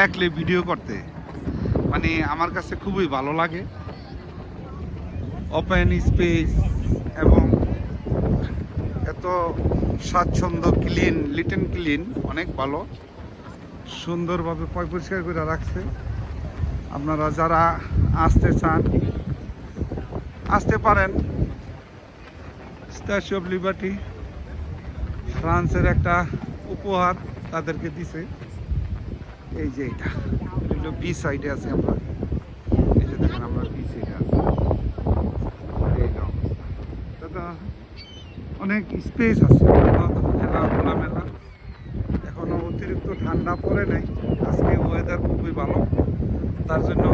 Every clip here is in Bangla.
একলে ভিডিও করতে মানে আমার কাছে খুবই ভালো লাগে। ওপেন স্পেস এবং এত স্বাচ্ছন্দ্য, ক্লিন, লিটেন ক্লিন, অনেক ভালো, সুন্দরভাবে পরিষ্কার করে রাখছে। আপনারা যারা আসতে চান আসতে পারেন। স্ট্যাচু অফ লিবার্টি ফ্রান্সের একটা উপহার তাদেরকে দিছে। এই যে এটা বি সাইডে আছে, আমরা এই যে দেখেন আমরা বি সাইডে আছি। দাদা অনেক স্পেস আছে, খেলা খোলামেলা। এখনো অতিরিক্ত ঠান্ডা পড়ে নাই, আজকে ওয়েদার খুবই ভালো, তার জন্য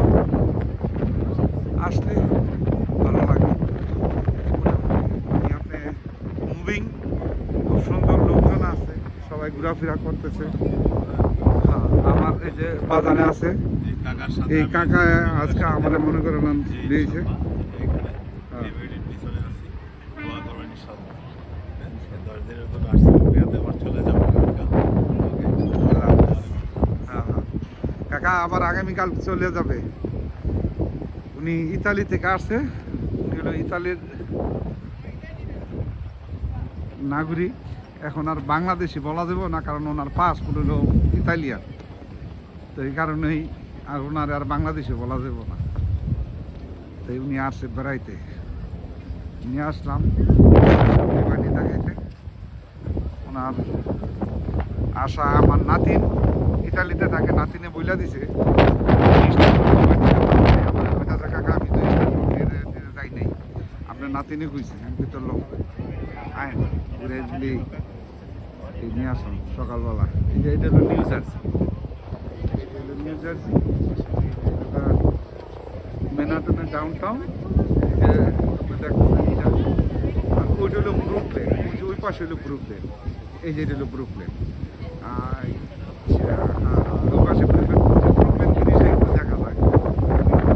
আসলে ভালো লাগে। আপনি মুভিং, খুব সুন্দর লোকজন আছে, সবাই ঘোরাফেরা করতেছে। আমার এই যে বাজারে আছে এই কাকা, আজকে আমাদের মনে করেন দিয়েছে। কাকা আবার আগামীকাল চলে যাবে। উনি ইতালি থেকে আসছে, উনি হলো ইতালির নাগরিক। এখন আর বাংলাদেশি বলা যাবে না, কারণ ওনার পাসপোর্ট হলো ইতালিয়ান, তো এই কারণেই আর ওনার আর বাংলাদেশি বলা যাবে না। তাই উনি আসছে বেড়াইতে, নিয়ে আসলাম বাড়ি দেখাইতে। ওনার আশা, আমার নাতিন ইতালিতে থাকে, নাতিনে বইলা দিছে কাকা আমি তো যাই নাই, আপনার নাতিনে কইছে ভিতর লোক আইন ঘুরে নিয়ে আসলাম সকালবেলা। এই যে এটা হলো নিউ জার্সি, নিউ জার্সি ম্যানহাটনের ডাউনটাউন। আর ওইটা হলো ব্রুকলেন, ওই পাশে হলো ব্রুকলেন, এই যে এটা হলো ব্রুকলেন। ওই পাশে ব্রুকলেন জিনিসটা একটু দেখা যায়,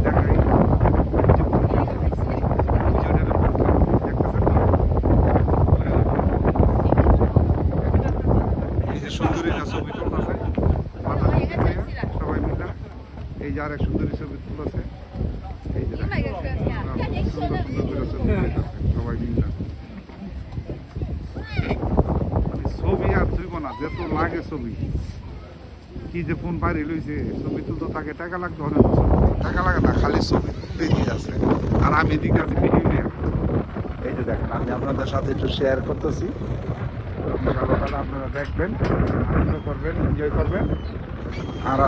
দেখাই সুন্দরীটা ছবি তুলতেছে সবাই মিলে। এই যে আর এক সুন্দরী ছবি তুলতেছে, এই যে সুন্দর করে ছবি সবাই মিলে। ছবি আর তুইব না, যেত লাগে ছবি, কি যে ফোন বাইরে লইছে, ছবি তুলতে তাকে টাকা লাগতো, অনেক টাকা লাগে না, খালি ছবি তুলতেই আছে। আর আমি এদিকে আছি ভিডিও নিয়ে। এই যে দেখেন আমি আপনাদের সাথে একটু শেয়ার করতেছি, আপনারা দেখবেন, আনন্দ করবেন, এনজয় করবেন। আর